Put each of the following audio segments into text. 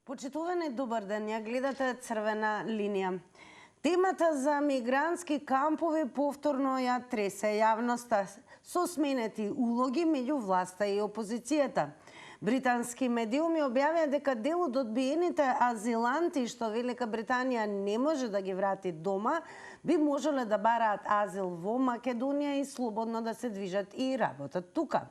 Почитувани, добар ден, ја гледате Црвена линија. Темата за мигрантски кампови повторно ја тресе јавноста со сменети улоги меѓу власта и опозицијата. Британски медиуми објавија дека дел од одбиените азиланти што Велика Британија не може да ги врати дома, би можеле да бараат азил во Македонија и слободно да се движат и работат тука.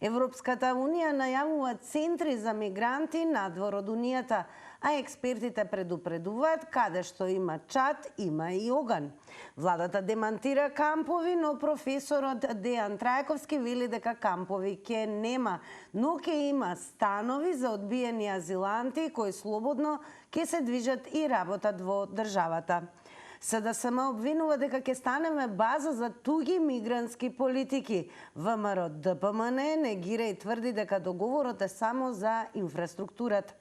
Европската унија најавува центри за мигранти надвор од унијата, а експертите предупредуваат каде што има чад, има и оган. Владата демантира кампови, но професорот Дејан Трајковски вели дека кампови ќе нема, но ќе има станови за одбиени азиланти кои слободно ќе се движат и работат во државата. СДСМ обвинува дека ќе станеме база за туги мигрантски политики. ВМРО ДПМН негира и тврди дека договорот е само за инфраструктурата.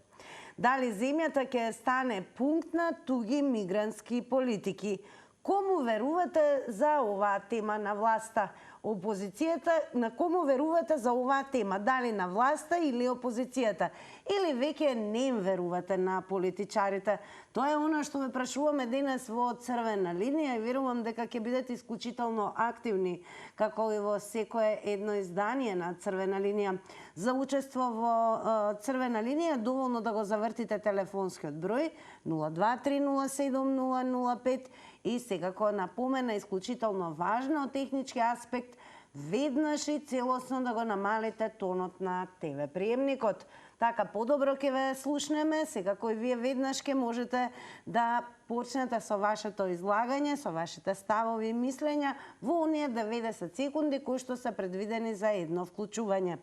Дали земјата ќе стане пункт на туги мигрантски политики? Кому верувате за оваа тема на власта? Опозицијата, на кому верувате за оваа тема? Дали на власта или опозицијата? Или веќе не им верувате на политичарите? Тоа е она што ве прашуваме денес во Црвена линија и верувам дека ќе бидете исклучително активни, како и во секое едно издание на Црвена линија. За учество во Црвена линија доволно да го завртите телефонскиот број 023070005 и секако напомена исклучително важно од технички аспект веднаш и целосно да го намалите тонот на ТВ приемникот. Така подобро ќе ве слушнеме, секако и вие веднаш ќе можете да почнете со вашето излагање, со вашите ставови и мислења во оние 90 секунди кои што се предвидени за едно вклучување.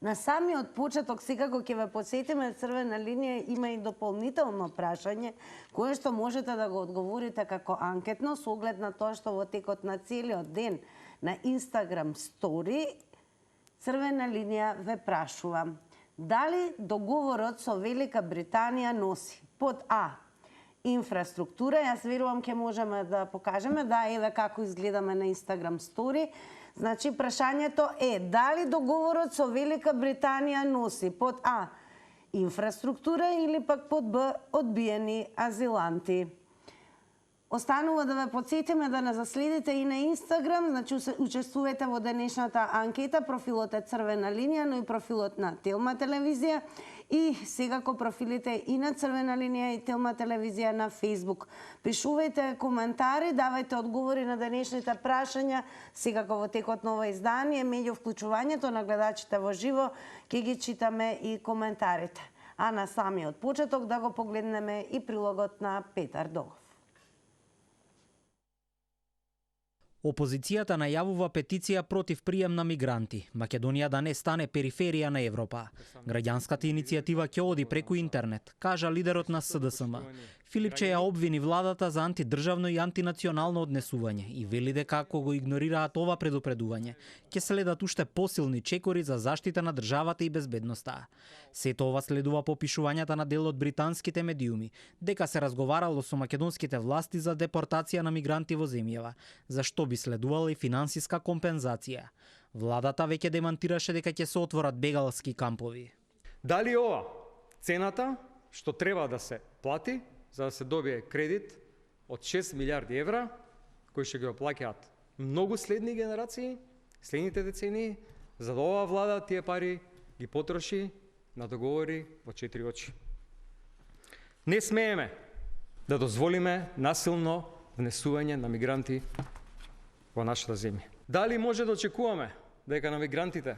На самиот почеток секако ќе ве потсетиме, Црвена линија има и дополнително прашање кое што можете да го одговорите како анкетно со оглед на тоа што во текот на целиот ден на Instagram Story Црвена линија ве прашува: дали договорот со Велика Британија носи под А инфраструктура? Јас верувам ќе можеме да покажеме, да, еве како изгледаме на Instagram Story. Значи, прашањето е: дали договорот со Велика Британија носи под А инфраструктура или пак под Б одбиени азиланти? Останува да ве потсетиме да не заследите и на Инстаграм, значи учествувате во денешната анкета, профилот е Црвена линија, но и профилот на Телма телевизија и секако профилите и на Црвена линија и Телма телевизија на Facebook. Пишувајте коментари, давајте одговори на денешните прашања, секако во текот на ова издание, меѓу вклучувањето на гледачите во живо, ќе ги читаме и коментарите. А на самиот почеток да го погледнеме и прилогот на Петар Догов. Опозицијата најавува петиција против прием на мигранти. Македонија да не стане периферија на Европа. Граѓанската иницијатива ќе оди преку интернет, кажа лидерот на СДСМ. Филипче ја обвини владата за антидржавно и антинационално однесување и вели дека ако го игнорираат ова предупредување, ќе следат уште посилни чекори за заштита на државата и безбедноста. Сето ова следува по пишувањата на дел од британските медиуми, дека се разговарало со македонските власти за депортација на мигранти во земјава, за што би следувала и финансиска компензација. Владата веќе демантираше дека ќе се отворат бегалски кампови. Дали ова цената што треба да се плати за да се добие кредит од 6 милиарди евра, кои ќе ги оплаќаат многу следни генерации, следните децении, за да оваа влада тие пари ги потроши на договори во 4 очи. Не смееме да дозволиме насилно внесување на мигранти во нашата земја. Дали може да очекуваме дека на мигрантите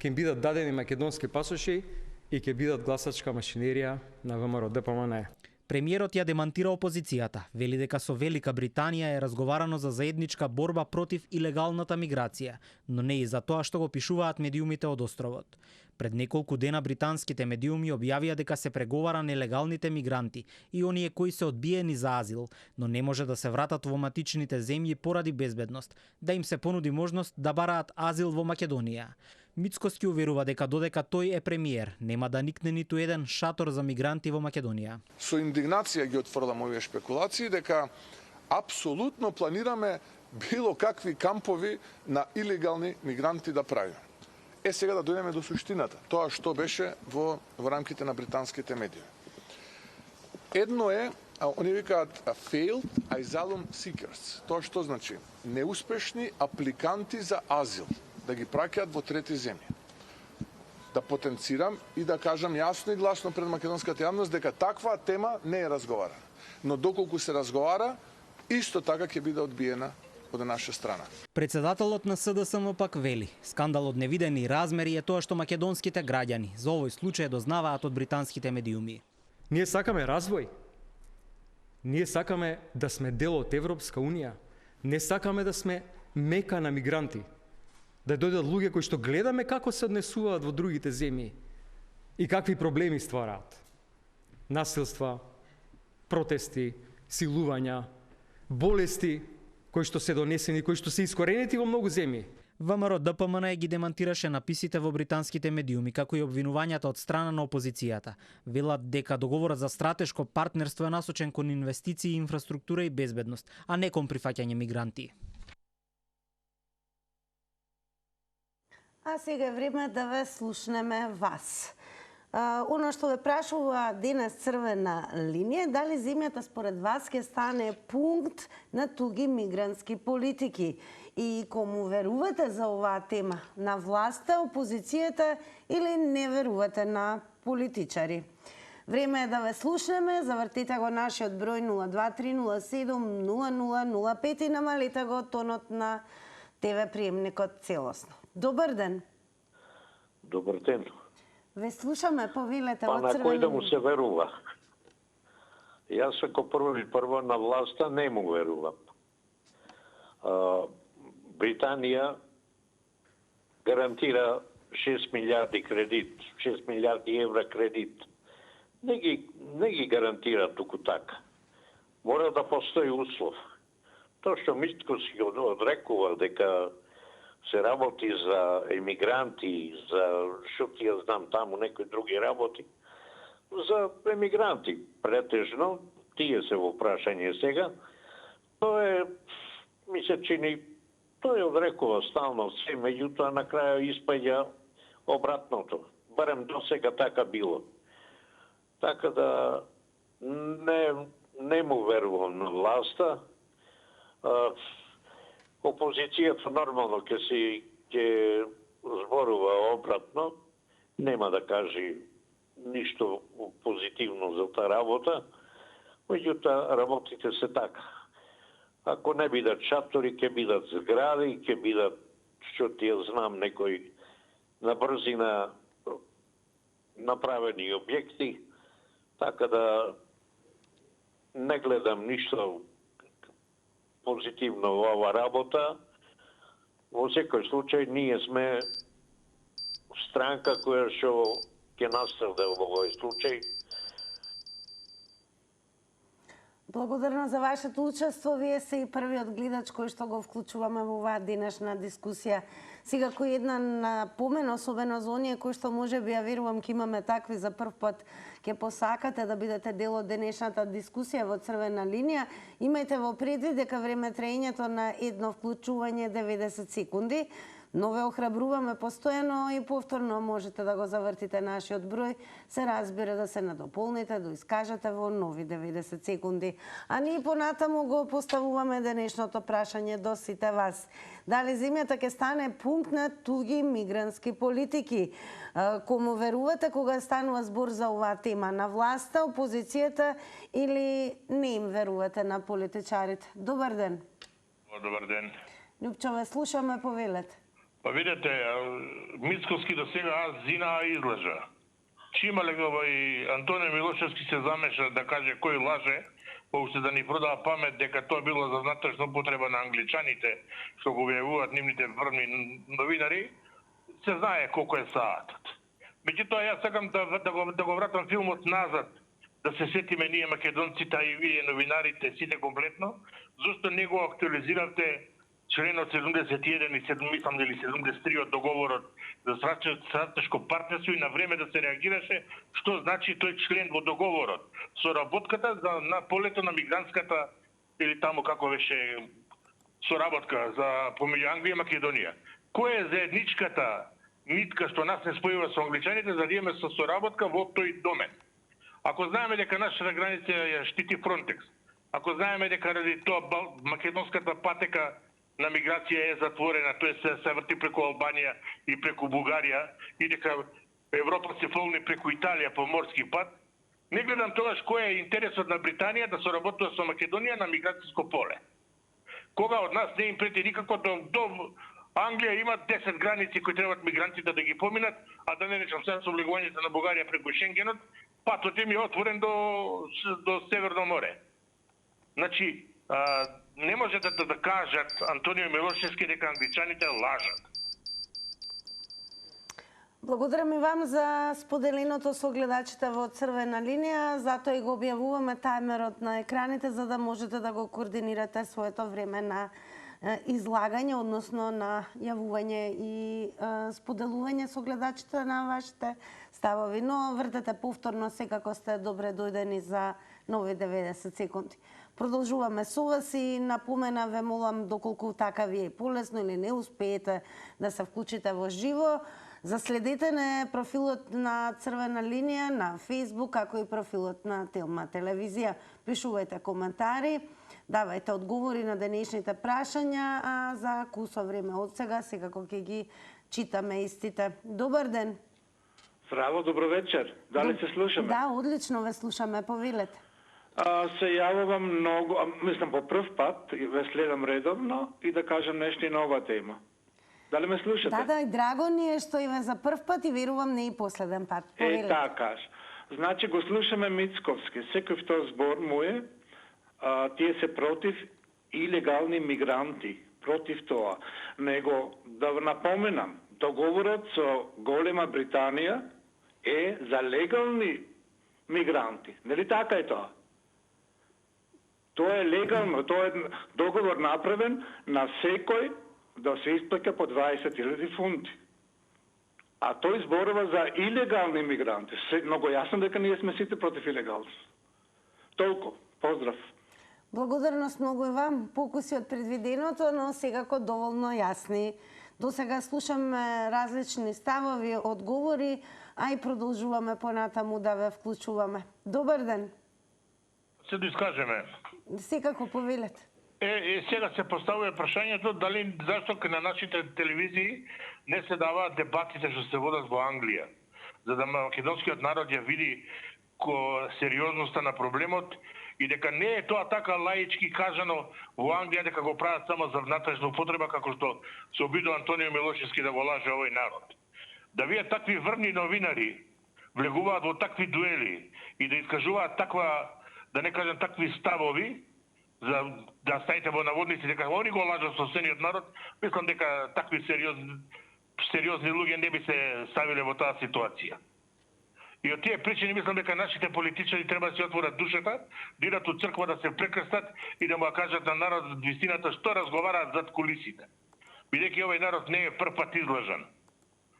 ќе им бидат дадени македонски пасоши и ќе бидат гласачка машинерија на ВМРО ДПМН? Премиерот ја демантира опозицијата, вели дека со Велика Британија е разговарано за заедничка борба против илегалната миграција, но не и за тоа што го пишуваат медиумите од островот. Пред неколку дена британските медиуми објавија дека се преговара нелегалните мигранти и оние кои се одбиени за азил, но не може да се вратат во матичните земји поради безбедност, да им се понуди можност да бараат азил во Македонија. Мицкоски уверува дека додека тој е премиер, нема да никне ниту еден шатор за мигранти во Македонија. Со индигнација ги отфрлам овие шпекулации дека апсолутно планираме било какви кампови на илегални мигранти да правиме. сега да дојдеме до суштината, тоа што беше во рамките на британските медии. Едно е, они викаат failed asylum seekers. Тоа што значи? Неуспешни апликанти за азил, да ги праќаат во трети земји. Да потенцирам и да кажам јасно и гласно пред македонската јавност дека таква тема не е разговарана. Но доколку се разговара, исто така ќе биде одбиена од наша страна. Председателот на СДСМ пак вели, скандал од невидени размери е тоа што македонските граѓани за овој случај дознаваат од британските медиуми. Ние сакаме развој. Ние сакаме да сме дел од Европска Унија. Не сакаме да сме мека на мигранти. Да дојдат луѓе кои што гледаме како се однесуваат во другите земји и какви проблеми ствараат. Насилства, протести, силувања, болести кои што се донесени, кои што се искоренети во многу земји. ВМРО ДПМН ги демантираше написите во британските медиуми, како и обвинувањата од страна на опозицијата. Велат дека договорот за стратешко партнерство е насочен кон инвестиции, инфраструктура и безбедност, а не кон прифаќање мигранти. А сега е време да ве слушнеме вас. Оно што ве прашува денес црвена линија, дали земјата според вас ќе стане пункт на туги мигрантски политики? И кому верувате за оваа тема? На власта, опозицијата или не верувате на политичари? Време е да ве слушнеме, завртете го нашиот број 023070005 и намалете го тонот на ТВ приемникот целосно. Добар ден. Добар ден. Ве слушаме, повелете Па од на црвена кој да му линија. се верува? Јас ако прво на власта не му верувам. Британија гарантира 6 милиарди кредит, 6 милиарди евра кредит. Не ги гарантира туку така. Мора да постои услов. Тоа што Митко си одрекува дека се работи за емигранти, за што ти ја знам таму некои други работи, за емигранти претежно, тие се во прашање сега, тоа е, ми се чини, тој одрекува стално се, меѓутоа на крај испаѓа обратното. Барем до сега така било. Така да не му верувам на власта. Опозицијата нормално ќе зборува обратно, нема да кажи ништо позитивно за таа работа, меѓутоа работите се така. Ако не бидат шатори, ќе бидат згради, ќе бидат, што ти ја знам, некои на брзина направени објекти, така да не гледам ништо позитивно во ова работа. Во секој случај ние сме странка која што ќе настрада во овој случај. Благодарна за вашето учество. Вие се и првиот гледач кој што го вклучуваме во оваа денешна дискусија. Сега кој една напомена, особено за оние кои што можеби ја верувам ќе имаме такви за прв пат, ќе посакате да бидете дел од денешната дискусија во црвена линија, имајте во предвид дека време траењето на едно вклучување 90 секунди, но ве охрабруваме постојано и повторно можете да го завртите нашиот број, се разбира да се надополните, да искажете во нови 90 секунди. А ние понатаму го поставуваме денешното прашање до сите вас. Дали земјата ќе стане пункт на туги мигрантски политики? Кому верувате кога станува збор за оваа тема? На власта, опозицијата или не им верувате на политичарите? Добар ден. Добар ден. Љупчо, ве слушаме, повелете. Па видете, Мицковски до сега аз зина излажа. Чимале го и Антонио Милошевски се замеша да каже кој лаже, поуште да ни продава памет дека тоа било за внатрешна употреба на англичаните, што го објавуваат нивните врвни новинари, се знае колку е саатот. Меѓутоа, јас сакам да го вратам филмот назад, да се сетиме ние македонците и вие новинарите, сите комплетно, зашто не го актуализиравте членот 71 и 73 од договорот за стратешко партнерство и на време да се реагираше што значи тој член во договорот. Соработката на полето на мигрантската или таму како беше соработка за помеѓу Англија и Македонија. Која е заедничката нитка што нас не спојува со англичаните, за да имаме соработка во тој домен. Ако знаеме дека нашата граница ја штити Фронтекс, ако знаеме дека ради тоа македонската патека на миграција е затворена, тоа се врти преку Албанија и преку Бугарија, и дека Европа се фолни преку Италија по морски пат, не гледам тогаш кој е интересот на Британија да соработува со Македонија на миграцијско поле. Кога од нас не им прети никако до Англија има 10 граници кои требаат мигрантите да ги поминат, а да не речам сега со влегувањето на Бугарија преку Шенгенот, патот им е отворен до Северно море. Значи, не можете да кажат Антонио Милошевски дека англичаните лажат. Благодарам и вам за споделеното со гледачите во Црвена линија, затоа и го објавуваме тајмерот на екраните за да можете да го координирате своето време на излагање, односно на јавување и споделување со гледачите на вашите ставови. Но вртете повторно, секако сте добре дојдени за нови 90 секунди. Продолжуваме со вас и напомена, ве молам, доколку така ви е полесно или не успеете да се вклучите во живо, заследете на профилот на Црвена линија на Facebook, како и профилот на Телма телевизија. Пишувајте коментари, давајте одговори на денешните прашања, а за кусо време од сега секако ќе ги читаме истите. Добар ден. Здраво, добро вечер. Дали се слушаме? Да, одлично ве слушаме, повелете. Се јавувам многу, мислам по прв пат, ве следам редовно и да кажам нешто и на ова тема. Дали ме слушате? Да, и драго ни е што и ве за прв пат и верувам не и последен пат. Повелете. Така. Значи го слушаме Мицковски. Секој втор збор му е, тие се против илегални мигранти, против тоа. Него, да напоменам, договорот со Голема Британија е за легални мигранти. Нели така е тоа? Тоа е легално, тоа е договор направен на секој да се исплаќа по 20.000 фунти. А тој зборува за илегални мигранти. Много јасно дека ние сме сите против илегалност. Толку. Поздрав. Благодарност многу и вам. Покуси од предвиденото, но секако доволно јасни. До сега слушаме различни ставови, одговори, а и продолжуваме понатаму да ве вклучуваме. Добар ден. Се да искажеме. Секако повелете. Сега се поставува прашањето дали зашто на нашите телевизии не се даваат дебатите што се водат во Англија, за да македонскиот народ ја види сериозноста на проблемот и дека не е тоа така лаички кажано во Англија дека го прават само за внатрешна употреба како што се обидува Антонио Милошевски да го лаже овој народ. Да вие такви врни новинари влегуваат во такви дуели и да искажуваат таква, да не кажам такви ставови, за да ставите во наводници дека они го лажат собствениот народ, мислам дека такви сериозни луѓе не би се ставиле во таа ситуација. И од тие причини мислам дека нашите политичари треба да се отворат душата, да идат у црква да се прекрстат и да му кажат на народот вистината што разговараат зад кулисите. Бидејќи овој народ не е прв пат излажан.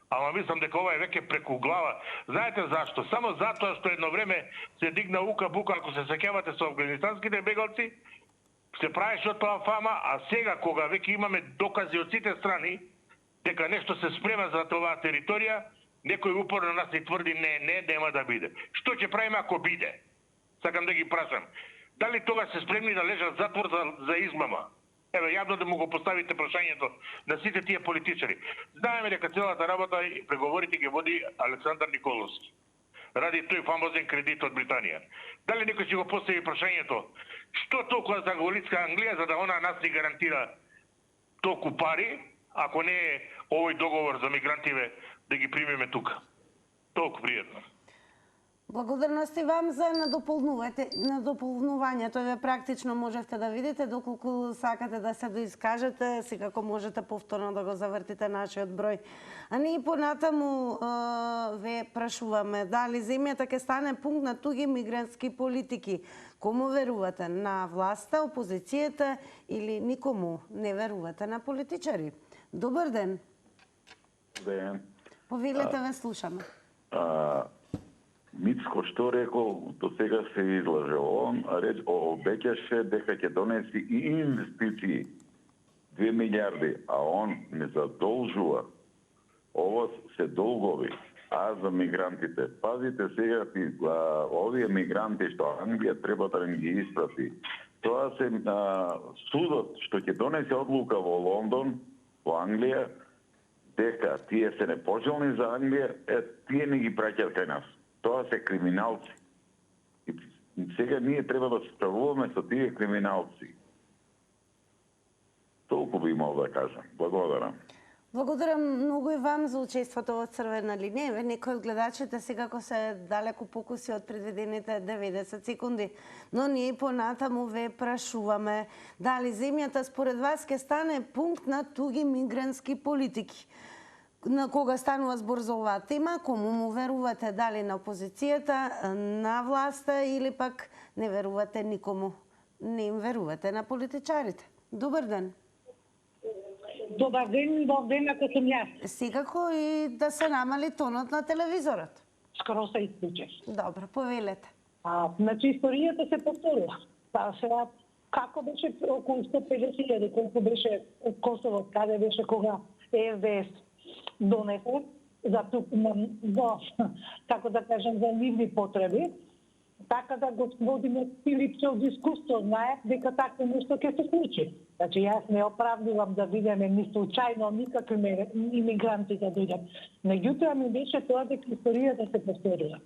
Ама мислам дека ова е веќе преку глава. Знаете зашто? Само затоа што едно време се дигна ука-бука, ако се сеќавате со афганистанските бегалци, се правеше од тоа фама, а сега кога веќе имаме докази од сите страни дека нешто се спрема за оваа територија, некој упорно нас ни тврди не, нема да биде. Што ќе правиме ако биде? Сакам да ги прашам. Дали тога се спремни да лежат затвор за измама? Еве, јавно да му го поставите прашањето на сите тие политичари. Знаеме дека целата работа и преговорите ги води Александар Николовски. Ради тој фамозен кредит од Британија. Дали некој ќе го постави прашањето што толку за голитска Англија за да она нас ни гарантира толку пари, ако не е овој договор за мигрантиве да ги примеме тука. Толку пријатно. Благодарности вам за надополнувањето. Ве практично можевте да видите, доколку сакате да се доискажете, секако можете повторно да го завртите нашиот број. А ние понатаму ве прашуваме дали земјата ќе стане пункт на туги мигрантски политики. Кому верувате? На власта, опозицијата или никому не верувате на политичари? Добар ден. Ден. Повелете, ве слушаме. Мицко што рекол, до сега се излажал. Он обеќаше дека ќе донеси и инвестиции 2 милиарди, а он не задолжува Ово се долгови. А за мигрантите, пазите сега овие мигранти што Англија треба да им ги испрати. Тоа се судот што ќе донесе одлука во Лондон, во Англија, дека тие се непожелни за Англија, тие не ги праќаат кај нас. Тоа се криминалци. И сега ние треба да се справуваме со тие криминалци. Толку би имал да кажам. Благодарам. Благодарам многу и вам за учеството во Црвена линија. Еве некои од гледачите секако се далеку покуси од предвидените 90 секунди. Но ние понатаму ве прашуваме дали земјата според вас ќе стане пункт на туги мигрантски политики. На кога станува збор за оваа тема, кому му верувате, дали на опозицијата, на власта или пак не верувате никому? Не им верувате на политичарите. Добар ден. Добар ден, Бог ден ако сум јас. Секако и да се намали тонот на телевизорот. Скоро се исклучев. Добро, повелете. Значи, историјата се повторува. Сега, како беше околу 150.000, колку беше од Косово, каде беше кога СДС донесе за како да кажем, за нивни потреби, така да господине Филипчев дискусто знае дека такво нешто ќе се случи. Значи, јас не оправдувам да видиме ни случајно никакви имигранти да дојдат. Меѓутоа ми беше тоа дека историјата се повторила.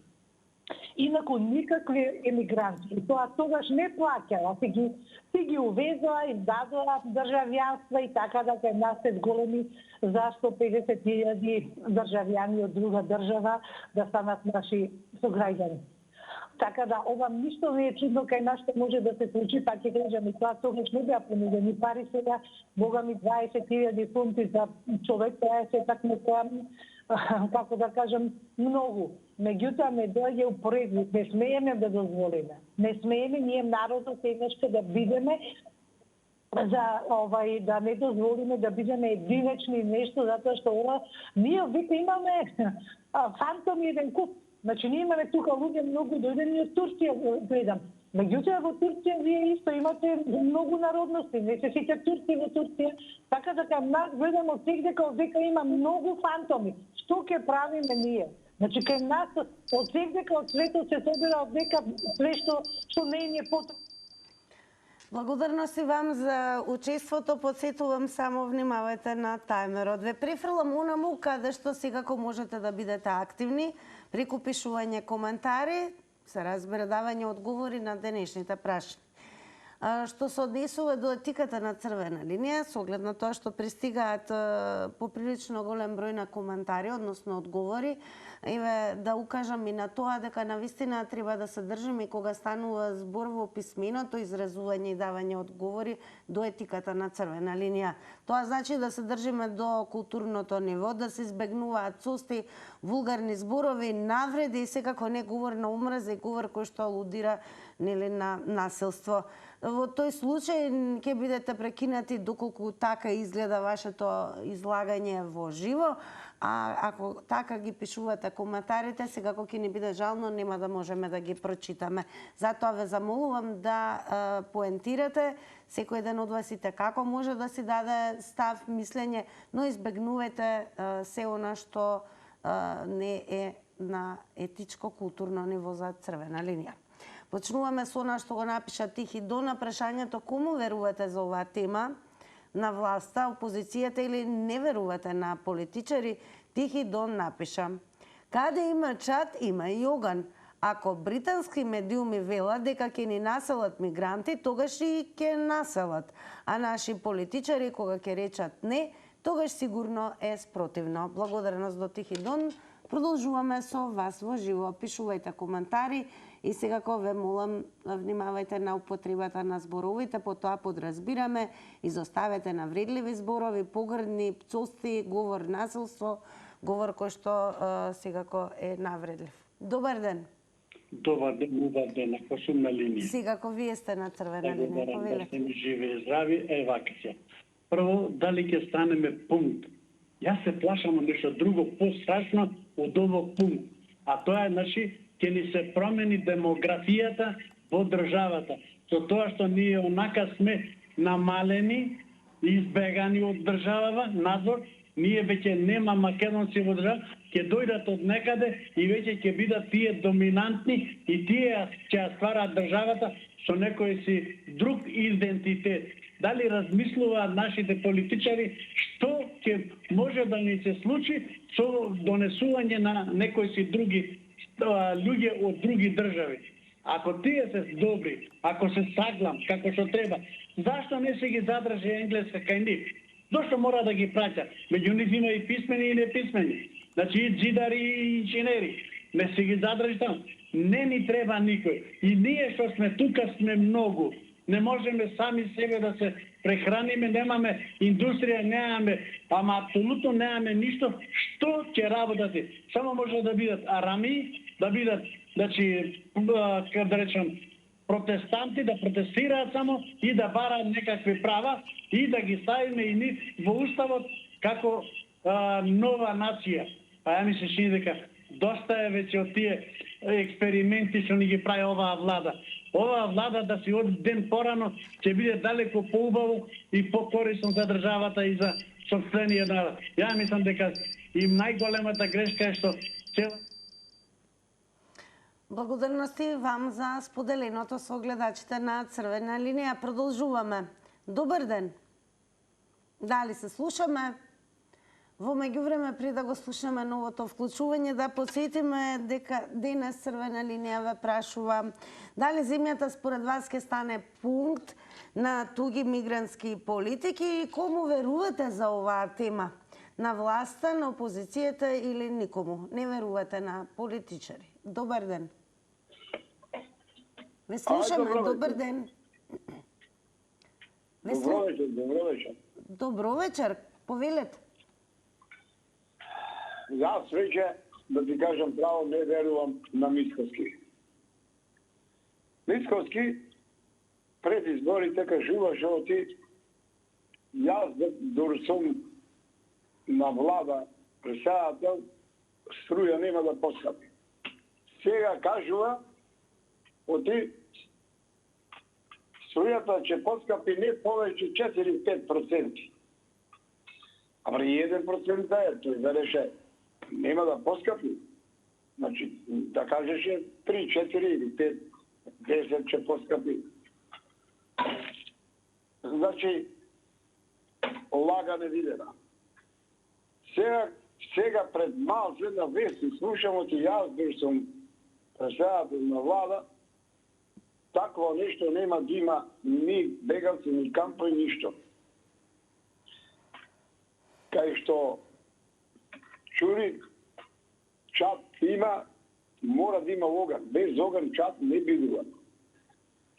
Инаку никакви емигранти. И тоа тогаш не плаќала, си ги увезала, издадоа државјанства и така да се насет големи за 150.000 државјани од друга држава да станат наши сограѓани. Така да ова ништо не е чудно кај нас што може да се случи, пак ќе кажам и тоа тогаш не беа понудени пари, сега бога ми 20.000 фунти за човек, тоа е сепак некоја, како да кажам, многу. Меѓутоа ме доаѓа упоредник, не смееме да дозволиме. Не смееме ние народот еднашка да бидеме за да не дозволиме да бидеме единечни нешто, затоа што ова ние вика имаме фантом еден куп. Значи, ние имаме тука луѓе многу дојдени од Турција, гледам. Меѓутоа во Турција вие исто имате многу народности, не се сите турци во Турција, така да кај нас гледам од дека има многу фантоми. Што ќе правиме ние? Значи, кај нас од дека од светот се собира од дека све што не е потребно. Благодарност и вам за учеството. Подсетувам само, внимавајте на тајмерот. Ве префрлам унаму каде што секако можете да бидете активни преку пишување коментари, се разбира давање одговори на денешните прашања. Што се однесува до етиката на Црвена линија, со оглед на тоа што пристигаат поприлично голем број на коментари, односно одговори, еве да укажам и на тоа дека навистина треба да се држиме и кога станува збор во писменото изразување и давање одговори до етиката на Црвена линија. Тоа значи да се држиме до културното ниво, да се избегнуваат цусти, вулгарни зборови, навреди и секако не говор на омраза и говор кој што алудира нели на насилство. Во тој случај ќе бидете прекинати доколку така изгледа вашето излагање во живо, а ако така ги пишувате коментарите, секако ќе ни биде жално, нема да можеме да ги прочитаме. Затоа ве замолувам да поентирате секој ден од вас како може да си даде став, мислење, но избегнувајте се она што не е на етичко културно ниво за Црвена линија. Почнуваме со она што го напиша Тихи Дон на прашањето кому верувате за оваа тема, на власта, опозицијата или не верувате на политичари. Тихи Дон напиша: каде има чад, има и оган. Ако британски медиуми велат дека ќе ни населат мигранти, тогаш и ќе населат. А наши политичари кога ќе речат не, тогаш сигурно е спротивно. Благодарност до Тихи Дон. Продолжуваме со вас во живо. Пишувајте коментари и секако ве молам, внимавајте на употребата на зборовите, по тоа подразбираме, изоставете навредливи зборови, погрдни, пцости, говор насилство, говор кој што секако е навредлив. Добар ден. Добар ден, ако сум на линија. Секако вие сте на Црвена линија, повелете. Да сте ми живи и здрави, вака се. Прво, дали ќе станеме пункт? Јас се плашам од нешто друго пострашно од овој пункт. А тоа е, значи, ќе ни се промени демографијата во државата. Со тоа што ние онака сме намалени, избегани од државава, надвор, ние веќе нема македонци во држава, ќе дојдат од некаде и веќе ќе бидат тие доминантни и тие ќе ја ствараат државата со некој си друг идентитет. Дали размислуваат нашите политичари што ќе може да ни се случи со донесување на некои си други луѓе од други држави? Ако тие се добри, ако се саглам, како што треба, зашто не се ги задржи енглеска кај нив? Зошто мора да ги праќа? Меѓу нив има и писмени и неписмени. Значи и џидари и инженери. Не се ги задржи таму. Не ни треба никој. И ние што сме тука сме многу. Не можеме сами себе да се прехраниме, немаме индустрија, немаме, ама апсолутно немаме ништо што ќе работати. Само може да бидат арами, да бидат, значи, како да речем, протестанти, да протестираат само и да бараат некакви права и да ги ставиме и нив во уставот како нова нација. А ја ми се чини дека доста е веќе од тие експерименти што ни ги прави оваа влада. Оваа влада да си оди ден порано ќе биде далеко поубаво и покорисно за државата и за сопствениот народ. Ја мислам дека и најголемата грешка е што Благодарности вам за споделеното со гледачите на Црвена линија. Продолжуваме. Добар ден. Дали се слушаме? Во меѓувреме, при да го слушаме новото вклучување, да подсетиме дека денес Црвена линија ве прашува дали земјата според вас ќе стане пункт на туги мигрантски политики и кому верувате за оваа тема? На власта, на опозицијата или никому? Не верувате на политичари. Добар ден. Ве слушаме, добар ден. Добро вечер, добро вечер. Добро вечер, повелете. Јас веќе, да ти кажам право, не верувам на Мицковски. Мицковски пред изборите кажуваше оти јас дори сум на влада председател, струја нема да поскапи. Сега кажува оти струјата ќе поскапи не повеќе 4-5%. Ама 1% е, тој да реше нема да поскапи. Значи, да кажеше 3, 4 или 5, 10 ќе поскапи. Значи, лага невидена. Сега пред малце на вести слушам оти јас дори сум председател на влада, такво нешто нема да има ни бегалци, ни кампој, ништо. Кај што чури чат има, мора да има оган. Без оган чат не бидува.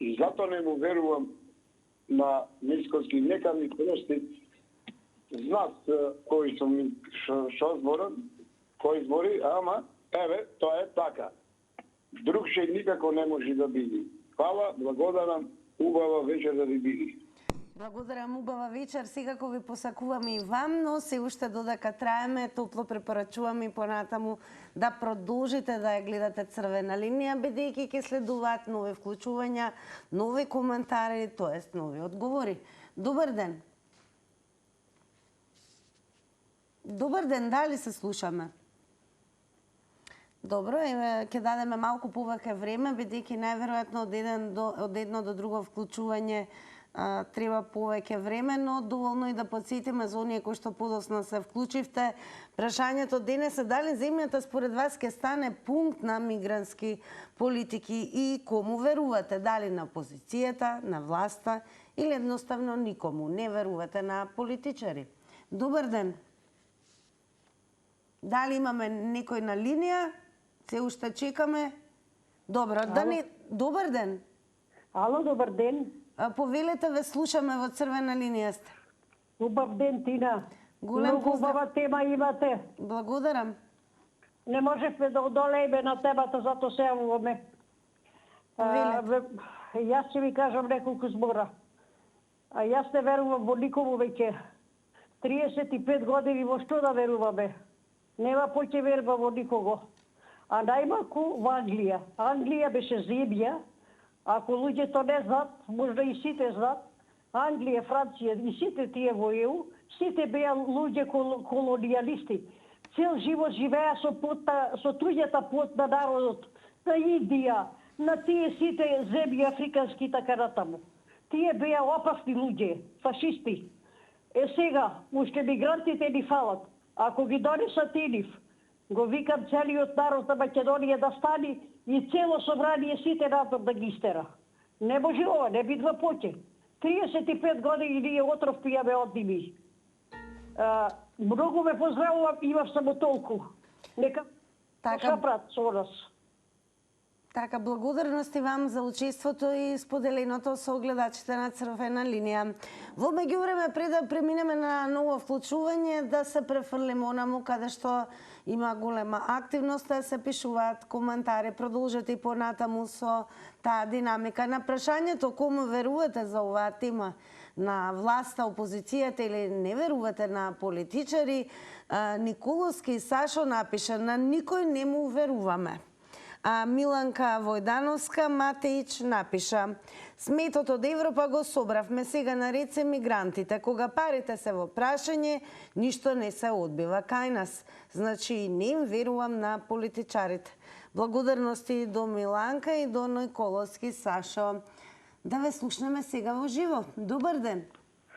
И затоа не му верувам на Мицковски. Нека ми прости, знаат кои сум, шо зборам, кои збори, ама, еве, тоа е така. Друг шеј никако не може да биде. Хвала, благодарам, убава вечер да ви биде. Благодарам, убава вечер. Секако ви посакуваме и вам, но се уште додека траеме, топло препорачуваме и понатаму да продолжите да ја гледате Црвена линија, бидејќи ќе следуваат нови вклучувања, нови коментари, тоест нови одговори. Добар ден. Добар ден, дали се слушаме? Добро, ќе дадеме малку повеќе време, бидејќи најверојатно од едно до друго вклучување треба повеќе време, но доволно и да подсетиме за оние кои што подоцна се вклучивте. Прашањето денес е дали земјата според вас ќе стане пункт на мигрантски политики и кому верувате? Дали на опозицијата, на власта или едноставно никому? Не верувате на политичари? Добар ден. Дали имаме некој на линија? Се уште чекаме. Добро, добар ден. Ало, добар ден. Повелете, ве слушаме, во Црвена линија сте. Убав ден, Тина. Многу убава тема имате. Благодарам. Не можевме да одолееме на темата, зато се јавуваме. Јас ќе ви кажам неколку збора. Јас не верувам во никому веќе. 35 години во што да веруваме? Нема поќе верба во никого. А најмалку во Англија. Англија беше земја. Ако луѓето не знаат, можда и сите знаат, Англија, Франција и сите тие во ЕУ Сите беа луѓе колониалисти. Цел живот живеа со туѓата плот на народот, на Индија, на тие сите земји африкански така натаму. Тие беа опасни луѓе, фашисти. Сега, уште мигрантите ни фалат. Ако ги донесат и нив, го викам целиот народ на Македонија да стани и цело собрание сите народ да ги истера. Не може ова, не бидва поќе. 35 години ние отров пијаме од ними. Многу ме поздравувам, имав само толку. Нека шапрат со нас. Така, благодарности вам за учеството и споделеното со гледачите на Црвена линија. Во меѓувреме, пред да преминеме на ново вклучување, да се префрлиме онаму каде што има голема активност, да се пишуваат коментари. Продолжете и понатаму со таа динамика. На прашањето кому верувате за оваа тема, на власта, опозицијата или не верувате на политичари, Николовски и Сашо напиша: на никој не му веруваме. А Миланка Војдановска Матеич напиша: сметот од Европа го собравме, сега наред се мигрантите. Кога парите се во прашање, ништо не се одбива кај нас. Значи, не им верувам на политичарите. Благодарности до Миланка и до Николовски Сашо. Да ве слушнеме сега во живо. Добар ден.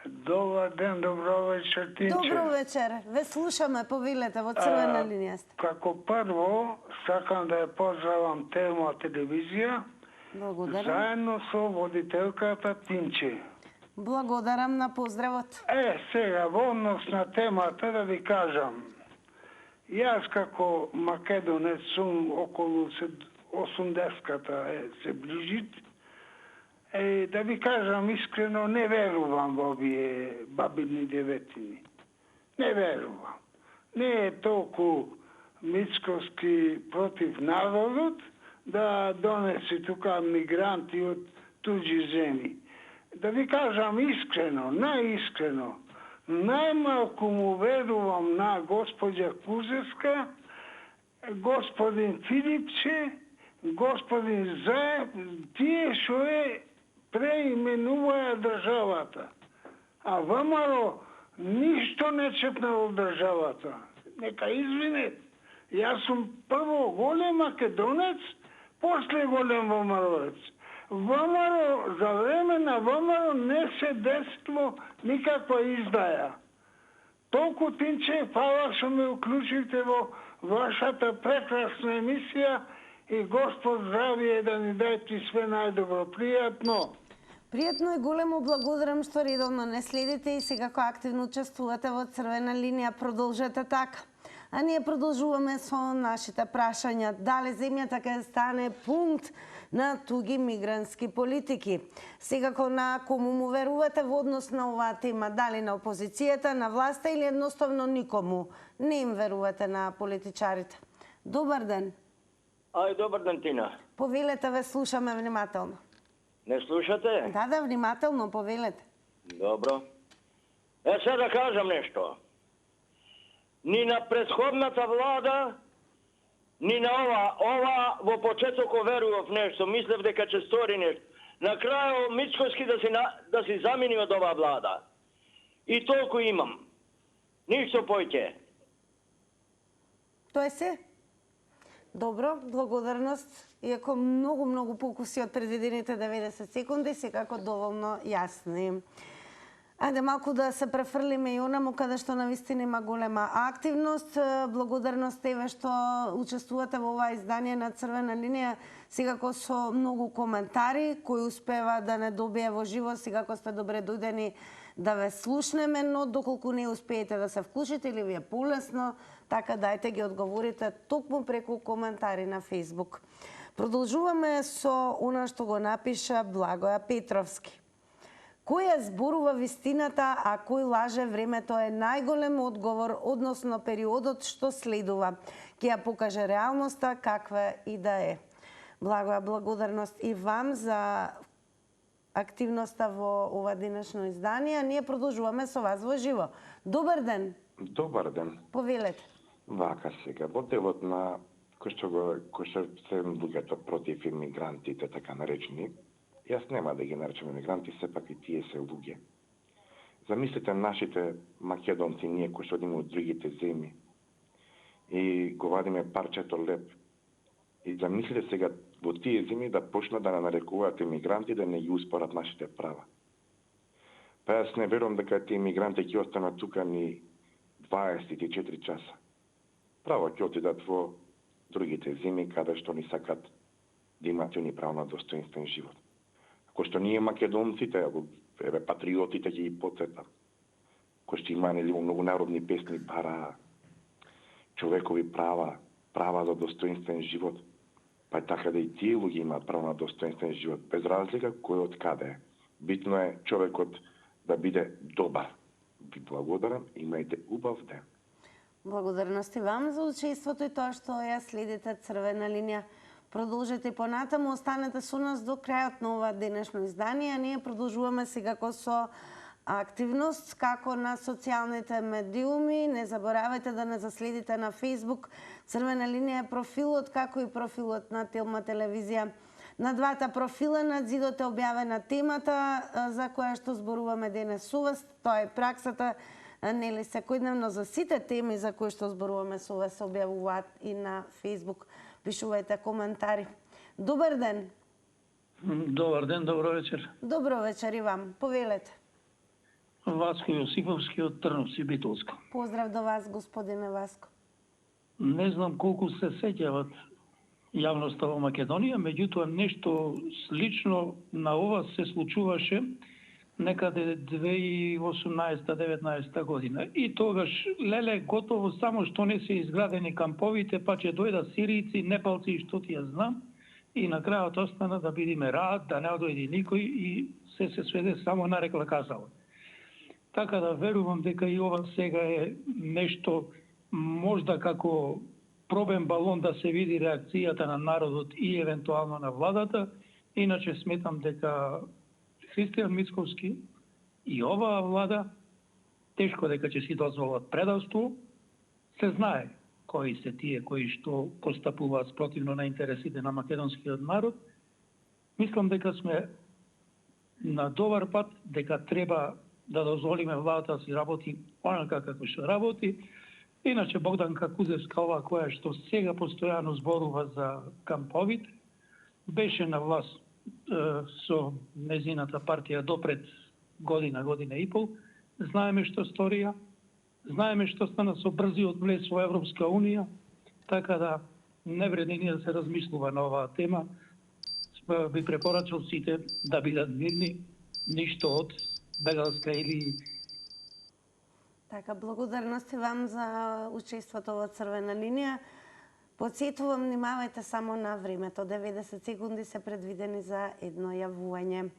Добар ден, добро вечер, Тинче. Добро вечер. Ве слушаме, повелете во Црвена линија. Како прво, сакам да ја поздравам Тема телевизија, Благодарам. заедно со водителката Тинче. Благодарам на поздравот. Сега, во однос на темата да ви кажам. Јас како македонец сум околу 80-ката се ближит. Да ви кажам искрено, не верувам во овие бабини деветини. Не верувам. Не е толку Мицковски против народот да донесе тука мигранти од туѓи земји. Да ви кажам искрено, најискрено, најмалку му верувам на госпоđа Кузевска, господин Филипче, господин Заев, тие што преименуваја државата. А ВМРО ништо не чепна од државата. Нека извинет. Јас сум прво голем македонец, после голем ВМРО-ец. ВМРО, за време на ВМРО не се десило никаква издаја. Толку, Тинче, фала што ме уклучивте во вашата прекрасна емисија и Господ здравие да ни дајте све најдобро. Пријатно. Пријатно и големо благодарам што редовно не следите и секако активно учествувате во Црвена линија. Продолжете така. А ние продолжуваме со нашите прашања. Дали земјата ќе стане пункт на туги мигрантски политики? Секако на кому му верувате во однос на оваа тема? Дали на опозицијата, на власта или едноставно никому? Не им верувате на политичарите? Добар ден. Добар ден, Тина. Повелете, ве слушаме внимателно. Не слушате? Да, внимателно, повелете. Добро. Сега да кажам нешто. Ни на претходната влада, ни на ова во почетокот верував нешто, мислев дека ќе стори нешто. На крајот Мицковски да си замени од оваа влада. И толку имам. Ништо поќе. Тоа е се. Добро, благодарност. Иако многу покуси од предвидените 90 секунди, секако доволно јасни. Ајде малку да се префрлиме и онаму каде што навистина има голема активност. Благодарност еве што учествувате во оваа издание на Црвена линија, секако со многу коментари кои успева да не добие во живо. Секако сте добре дојдени да ве слушнеме, но доколку не успеете да се вклучите или ви е полесно, така дајте ги одговорите токму преку коментари на Facebook. Продолжуваме со она што го напиша Благоја Петровски. Кој ја зборува вистината, а кој лаже, времето е најголем одговор, односно периодот што следува. Ќе ја покаже реалноста каква и да е. Благоја, благодарност и вам за активноста во ова денешно издание. Ние продолжуваме со вас во живо. Добар ден. Добар ден. Повелете. Вака сега, во делот на кој што се луѓето против имигрантите, така наречени, јас нема да ги наречам имигранти, сепак и тие се луѓе. Замислете нашите македонци, ние кои што одиме од другите земји и го вадиме парчето леп. И замислете сега во тие земји да почнат да нарекуваат емигранти да не ги успорат нашите права. Па јас не верувам дека тие емигранти ќе останат тука ни 24 часа. Право ќе отидат во другите земји каде што ни сакат да имат они право на достоинствен живот. Ако што ние македонците, еве патриотите ќе ги потсетам, кои што има нели многу народни песни, пара, човекови права, права за достоинствен живот, па така да и тие луѓе имаат право на достоинствен живот, без разлика кој од каде е. Битно е човекот да биде добар. Ви благодарам, имајте убав ден. Благодарности вам за учеството и тоа што ја следите Црвена линија. Продолжете понатаму, останете со нас до крајот на ова денешно издание. Ние продолжуваме секако со активност како на социјалните медиуми. Не заборавајте да не заследите на Facebook. Црвена линија е профилот, како и профилот на Телма телевизија. На двата профила над зидот е објавена темата за која што зборуваме денес со вас. Тоа е праксата, нели секојдневно за сите теми за кои што зборуваме со вас се објавуваат и на Facebook. Пишувајте коментари. Добар ден. Добар ден, добро вечер. Добро вечер и вам. Повелете. Васко Јосиповски од Трновци, Битолско. Поздрав до вас, господине Васко. Не знам колку се сеќават јавноста во Македонија, меѓутоа нешто слично на ова се случуваше некаде 2018-19 година. И тогаш, леле, готово само што не се изградени камповите, па ќе дојдат сиријци, непалци и што ти ја знам. И на крајот остана да бидиме рад, да не дојде никој и се сведе само на рекла казала. Така да верувам дека и ова сега е нешто можда како пробен балон да се види реакцијата на народот и евентуално на владата. Иначе сметам дека Христијан Мицковски и оваа влада тешко дека ќе си дозволат предавство. Се знае кои се тие кои што постапуваат спротивно на интересите на македонскиот народ. Мислам дека сме на добар пат, дека треба да дозволиме владата да си работи онака како што работи. Иначе Богданка Кузевска, ова која што сега постојано зборува за камповите, беше на власт со незината партија допред година и пол. Знаеме што сторија, знаеме што стана со брзиот влез во Европска Унија, така да не вреди ни да се размислува на оваа тема. Би препорачал сите да бидат мирни, ништо од бегалска или... Така, благодарности вам за учеството во Црвена линија. Подсетувам, внимавајте само на времето. 90 секунди се предвидени за едно јавување.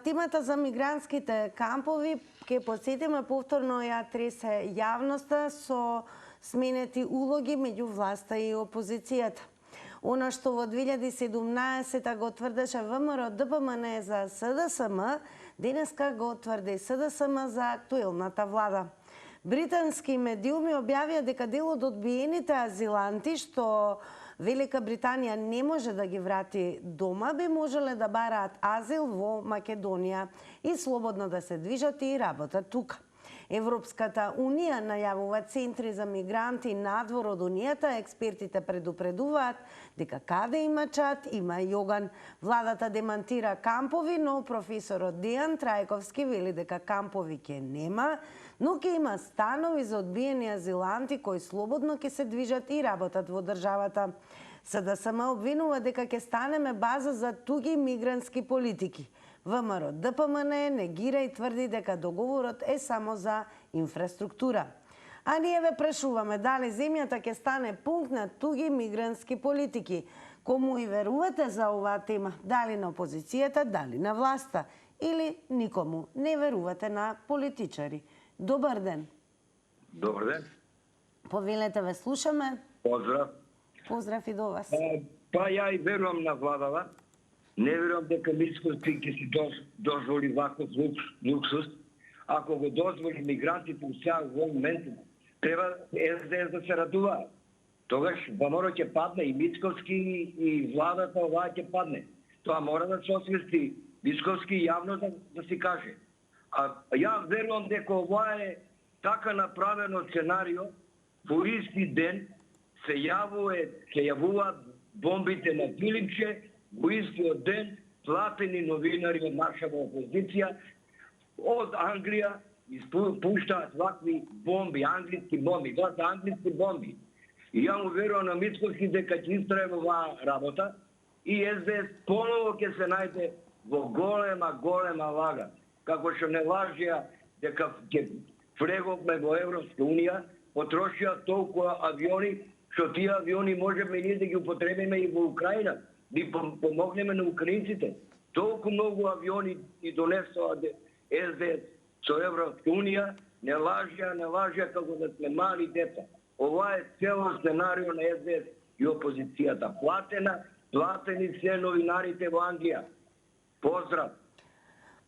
Темата за мигрантските кампови, ке подсетиме, повторно ја тресе јавноста со сменети улоги меѓу власта и опозицијата. Она што во 2017 го тврдеше ВМРО ДПМН за СДСМ, денеска го тврди СДСМ за актуелната влада. Британски медиуми објавија дека дел од одбиените азиланти што Велика Британија не може да ги врати дома, би можеле да бараат азил во Македонија и слободно да се движат и работат тука. Европската Унија најавува центри за мигранти надвор од Унијата, експертите предупредуваат дека каде има чад, има и оган. Владата демантира кампови, но професорот Дејан Трајковски вели дека кампови ќе нема, но ќе има станови за одбиени азиланти кои слободно ќе се движат и работат во државата. СДСМ обвинува дека ќе станеме база за туги мигрантски политики. ВМРО ДПМН негира и тврди дека договорот е само за инфраструктура. А ние ве прашуваме дали земјата ќе стане пункт на туги мигрантски политики. Кому и верувате за оваа тема? Дали на опозицијата, дали на власта? Или никому не верувате на политичари? Добар ден. Добар ден. Повелете, ве слушаме. Поздрав. Поздрав и до вас. Па ја и верувам на владава. Не верувам дека Мицковски ќе си дозволи ваков луксус. Ако го дозволи мигрантите сега во момент, треба СДС да се радуваат. Тогаш ВМРО ќе падне и Мицковски и владата оваа ќе падне. Тоа мора да се освести Мицковски јавно да си каже. А јас верувам дека ова е така направено сценарио, во исти ден се јавуваат бомбите на Филипче, во истиот ден платени новинари од нашата опозиција од Англија пуштаат вакви бомби, англиски бомби, тоа се англиски бомби. И ја му верувам на Мицковски дека ќе истрае во оваа работа и СДС поново ќе се најде во голема лага. Како што не лажија дека ќе влеговме во Европска унија, потрошија толку авиони, што тие авиони можеме ние да ги употребиме и во Украина, да помогнеме на украинците. Толку многу авиони и донесоа СДС со Европска унија, не лажија како да сме мали деца. Ова е цело сценарио на СДС и опозицијата. Платени се новинарите во Англија. Поздрав!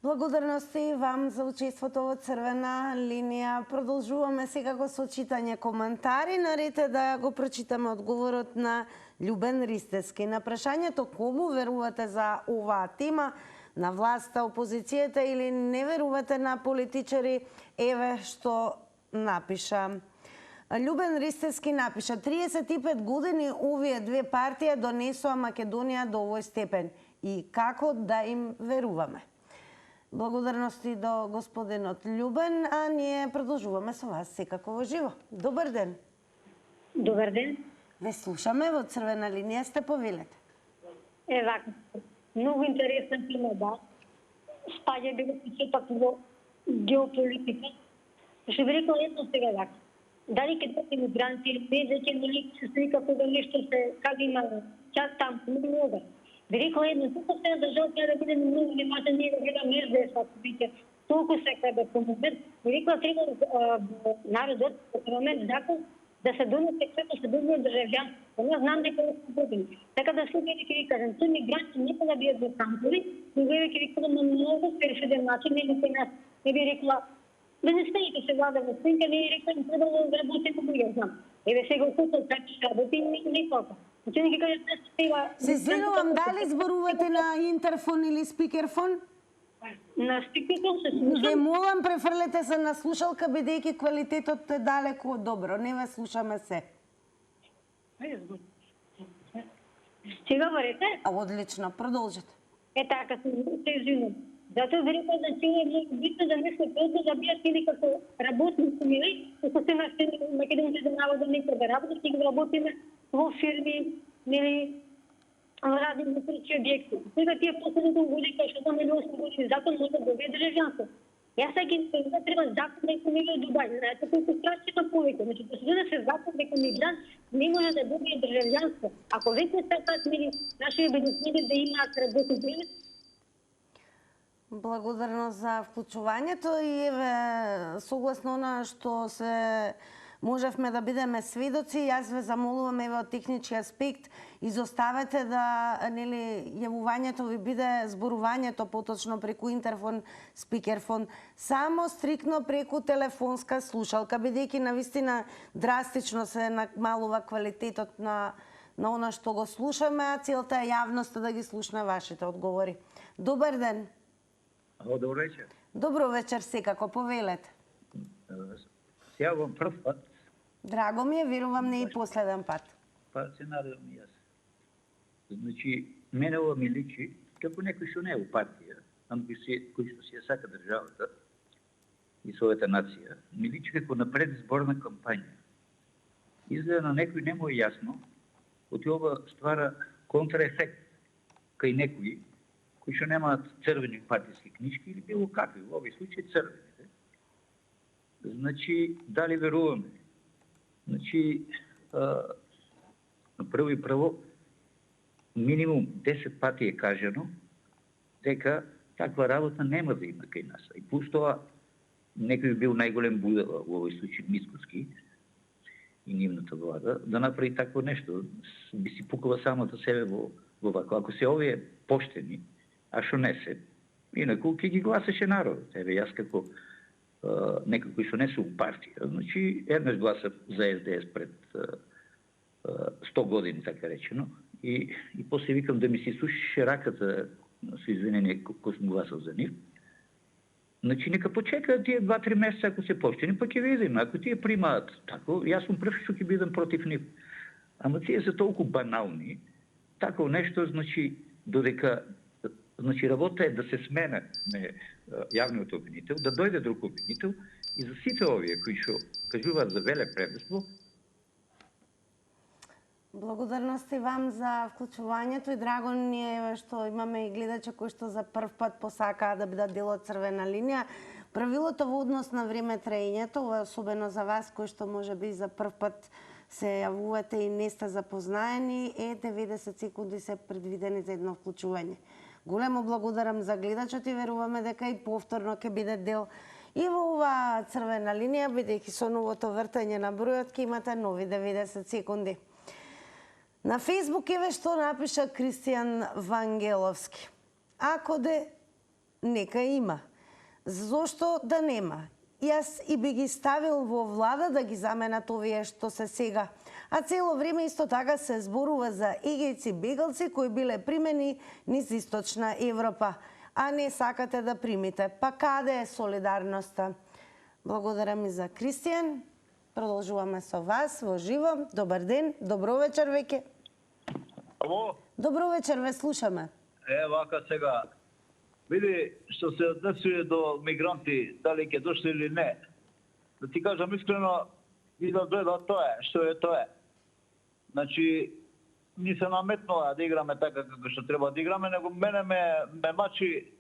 Благодарности и вам за учеството во Црвена линија. Продолжуваме секако со читање коментари. Наред е да го прочитаме одговорот на Љубен Ристевски. На прашањето кому верувате за оваа тема, на власта, опозицијата или не верувате на политичари, еве што напиша. Љубен Ристевски напиша: 35 години овие две партија донесоа Македонија до овој степен и како да им веруваме. Благодарности до господинот Љубен, а ние продолжуваме со вас секако во живо. Добар ден. Добар ден. Ве слушаме, во Црвена линија сте, повелете. Вака, многу интересна тема, да. Спаѓа било сепак во геополитика. Што би рекла едно сега вака. Дали ке дојде мигранти или не, дека нели се слика кога нешто се каде има час там, не мога. Би рекла едно, тука се држава треба да биде многу внимателни, ние да гледаме СДС, ако биде толку сека да помогнат. Би рекла треба народот, парламент, закон, да се донесе како се добро државјанство. Ја знам дека не се години. Така да слушате ќе ви кажам, тој мигранти не да биат во кампови, но вие ќе ви кажам на многу перфиден начин, не би рекла да не стоите се влада во свинка, не е рекла им треба да работите во ја знам. Еве сега окупот така ќе работи и никако. Се извинувам, дали зборувате на интерфон или спикерфон? На спикерфон се слушам. Ве молам, префрлете се на слушалка, бидејќи квалитетот е далеку од добро. Не ве слушаме се. Ќе говорите? Одлично, продолжете. Така, се извинувам. Затоа ви рекла да ќе е битно да не се просто да бијат или како работници или како се нашите македонци наводно не треба работи, ќе ги работиме во фирми, нели, ради индустријски објекти. Сега тие последните години, кај што знаме 8 години закон може да доведе државство. Јас сега треба закон дека не го добави. Знаете колку страшно повеќе. Значи, да се доне се закон дека мигрант не може да добие државјанство. Ако веќе сакаат нашите бенефициенти да имаат работно време. Благодарно за вклучувањето и еве согласно она што се можевме да бидеме сведоци, јас ве замолувам еве од технички аспект, изоставете да нели јавувањето ви биде зборувањето поточно преку интерфон, спикерфон, само стрикно преку телефонска слушалка, бидејќи навистина драстично се намалува квалитетот на она што го слушаме, а целта е јавноста да ги слушне вашите одговори. Добар ден. Добро вечер. Добро вечер, секако, повелете. Се јавам прв пат. Драго ми е, верувам не и последен пат. Па се надевам и јас. Значи, мене ова ми личи како некој што не е у партија, кој што си ја сака државата и својата нација. Ми личи како на предизборна кампања. Изгледа на некој не му е јасно, оти ова ствара контраефект кај некои кои што немаат црвени партиски книжки или било какви, во овој случај црвени. Значи, дали веруваме? Значи, на прво и прво, минимум 10 пати е кажено дека таква работа нема да има кај нас. И плюс тоа, некој бил најголем будела во овој случај Мицковски и нивната влада, да направи такво нешто. Би си пукала самата себе во вако. Ако се овие поштени, а што не се, инаку ќе ги гласаше народот. Еве, јас како некој кој што не се у партија, значи еднаш гласа за СДС пред 100 години, така речено, и после викам да ми се сушише раката, со извинение, кој сум гласал за нив. Значи, нека почекаат тие 2-3 месеца ако се поштени, па ќе видиме. Ако тие примаат тако, јас сум прв што ќе бидам против нив. Ама тие се толку банални, тако нешто, значи, додека работа е да се смене јавниот обвинител, да дојде друг обвинител и за сите овие кои што кажуваат за веле предизвор. Благодарности вам за вклучувањето и драго ни е што имаме и гледачи кои што за прв пат посакаа да бидат дел од Црвена линија. Правилото во однос на време траењето, ова е особено за вас кои што можеби за прв пат се јавувате и не сте запознаени, е 90 секунди се предвидени за едно вклучување. Големо благодарам за гледачот и веруваме дека и повторно ќе биде дел и во оваа Црвена линија, бидејќи со новото вртање на бројот ќе имате нови 90 секунди. На Фейсбук еве што напиша Кристијан Вангеловски. Ако нека има. Зошто да нема? Јас и би ги ставил во влада да ги заменат овие што се сега. А цело време исто така се зборува за егејци бегалци кои биле примени низ Источна Европа, а не сакате да примите. Па каде е солидарноста? Благодарам и за Кристијан. Продолжуваме со вас во живо. Добар ден, добро вечер веќе. Ало? Добро вечер, ве слушаме. Вака сега. Види, што се однесува до мигранти, дали ќе дошли или не. Да ти кажам искрено, и да дојдат тоа е, што е тоа е. Значи, ни се наметнува да играме така како што треба да играме, него мене ме мачи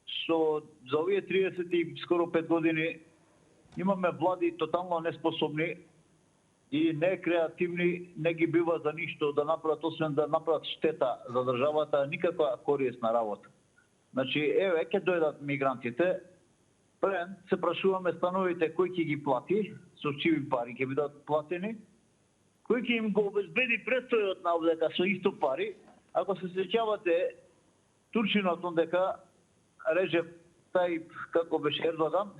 што за овие 30 и скоро 5 години имаме влади тотално неспособни и не креативни, не ги бива за ништо да направат, освен да направат штета за државата, никаква корисна работа. Значи, еве, ќе дојдат мигрантите, прен се прашуваме становите кој ќе ги плати, со чиви пари ќе бидат платени, кој ќе им го обезбеди престојот на овдека со исто пари. Ако се сеќавате, турчинот ондека, Режеп Тајип, како беше Ердоган,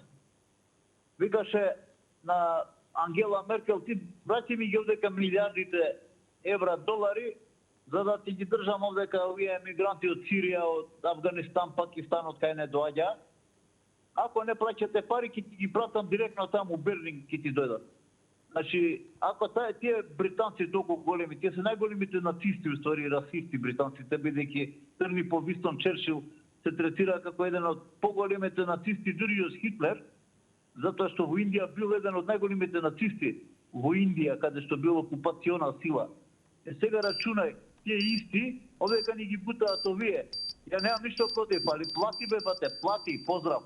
викаше на Ангела Меркел, ти брати ми ги овдека милиардите евра, долари, за да ти ги држам овдека овие мигранти од Сирија, од Афганистан, Пакистан, од кај не доаѓа. Ако не плаќате пари, ќе ти ги пратам директно таму у Берлин, ќе ти дојдат. Значи, ако тие британци толку големи, тие се најголемите нацисти, уствари расисти британците, бидејќи Трни по Вистон Черчил се третира како еден од поголемите нацисти, дури од Хитлер, затоа што во Индија бил еден од најголемите нацисти, во Индија, каде што бил окупациона сила. Сега рачунај, тие исти, овдека ни ги бутаат овие. Ја немам ништо против, али плати бе, бате, плати, поздрав.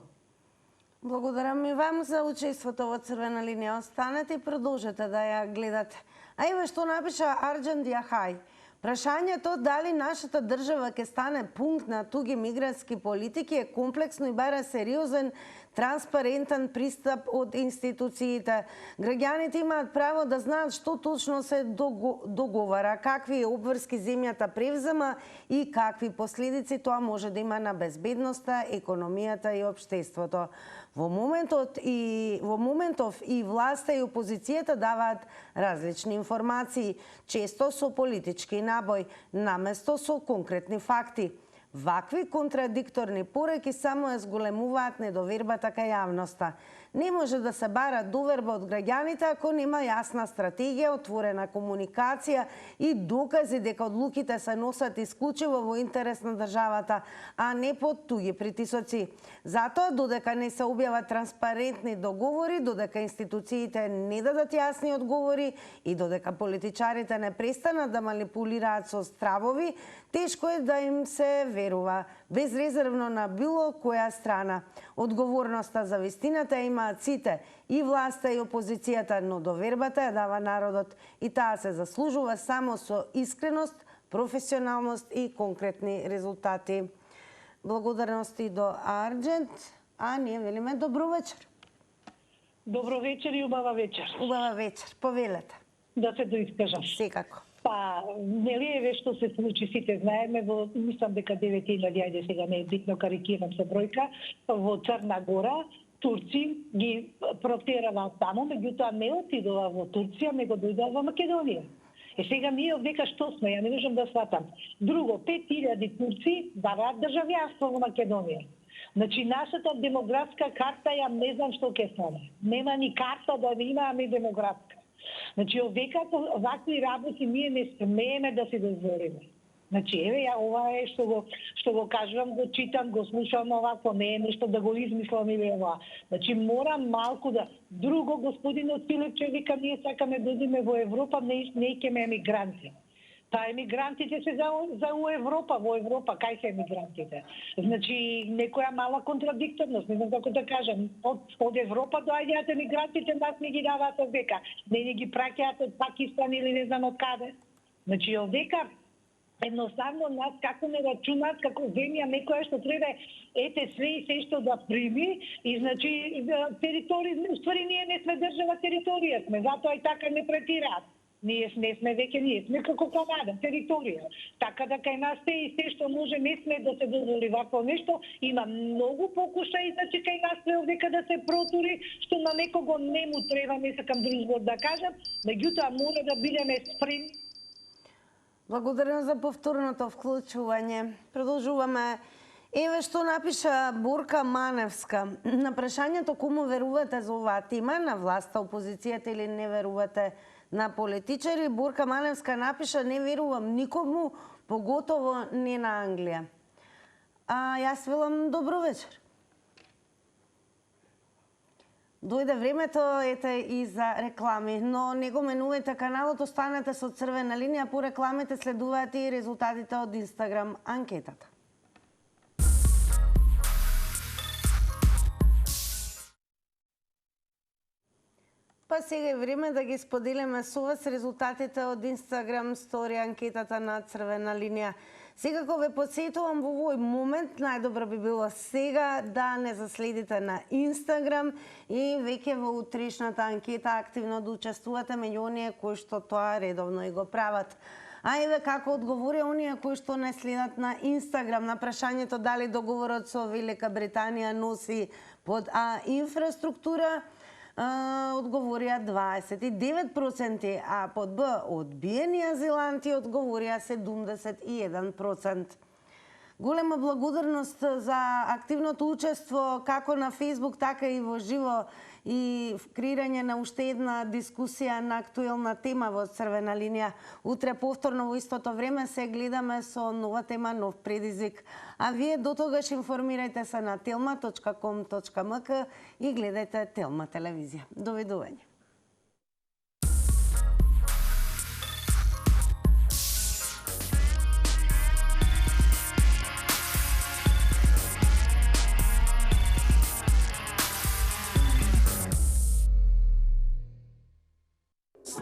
Благодарам и вам за учеството во Црвена линија. Останете и продолжете да ја гледате. А еве што напиша Арџан Диахај. Прашањето дали нашата држава ќе стане пункт на туги мигрантски политики е комплексно и бара сериозен, транспарентен пристап од институциите. Граѓаните имаат право да знаат што точно се договара, какви обврски земјата превзема и какви последици тоа може да има на безбедноста, економијата и општеството. Во моментов и власта и опозицијата даваат различни информации, често со политички набој, наместо со конкретни факти. Вакви контрадикторни пореки само ја зголемуваат недовербата кај јавноста. Не може да се бара доверба од граѓаните ако нема јасна стратегија, отворена комуникација и докази дека одлуките се носат исклучиво во интерес на државата, а не под туги притисоци. Затоа, додека не се објават транспарентни договори, додека институциите не дадат јасни одговори и додека политичарите не престанат да манипулираат со стравови, тешко е да им се верува безрезервно на било која страна. Одговорноста за вистината имаат сите, и власта и опозицијата, но довербата ја дава народот и таа се заслужува само со искреност, професионалност и конкретни резултати. Благодарности до Арџент, а ние велиме добро вечер. Добро вечер и убава вечер. Убава вечер, повелете. Да се доискажам. Секако. Па, нели еве што се случи, сите знаеме, мислам дека 9.000, ајде сега не е битно, карикирам се бројка, во Црна Гора, турци ги протераваат таму, меѓутоа не отидува во Турција, него дојдува во Македонија. Сега ние овдека што сме, ја не можам да сватам. Друго, 5.000 турци бараат државјанство во Македонија. Значи, нашата демографска карта ја не знам што ќе стане. Нема ни карта да не имаме демографска. Значи, овакви работи ние не смееме да си дозволиме. Значи, еве, ја ова е што го кажувам, го читам, го слушам овако, не е нешто да го измислам или ова. Значи, морам малку да... Друго, господинот Филипче вика, ние сакаме да одиме во Европа, не икеме емигранти. Па емигрантите се за Европа, во Европа, кај се емигрантите? Значи, некоја мала контрадикторност, не знам како да кажам. Од Европа доаѓаат емигрантите, нас не ги даваат овдека. Не ги праќаат од Пакистан или не знам од каде. Значи, овдека едноставно нас како не рачунаат како земја некоја што треба ете све и се што да прими и значи територија, ствари ние не сме држава територија сме, затоа и така не претираат. Ние сме веќе, ние сме како Канада, територија. Така да кај нас се и се што може не сме да се дозволи вакво нешто, има многу покушаи, значи кај нас се овдека да се протури, што на некого не му треба, не сакам друг збор да кажам, меѓутоа мора да бидеме спремни. Благодарам за повторното вклучување. Продолжуваме. Еве што напиша Борка Маневска. На прашањето кому верувате за оваа тема, на власта, опозицијата или не верувате на политичари, Борка Маневска напиша не верувам никому, поготово не на Англија. Јас велам добро вечер. Дојде времето, ете и за реклами, но не го менувајте каналот, останете со црвена линија, по рекламите следуваат и резултатите од Инстаграм анкетата. Па сега е време да ги споделиме со вас резултатите од Инстаграм стори анкетата на црвена линија. Секако ве подсетувам во овој момент, најдобро би било сега да не заследите на Инстаграм и веќе во утрешната анкета активно да учествувате меѓу оние кои што тоа редовно и го прават. А еве како одговори оние кои што не следат на Инстаграм на прашањето дали договорот со Велика Британија носи под А инфраструктура, одговорија 29%, а под Б одбиени азиланти одговорија 71%. Голема благодарност за активното учество како на Фејсбук, така и во живо и в креирање на уште една дискусија на актуелна тема во црвена линија. Утре повторно во истото време се гледаме со нова тема, нов предизвик. А вие до тогаш информирајте се на telma.com.mk и гледајте Телма телевизија. Довидување.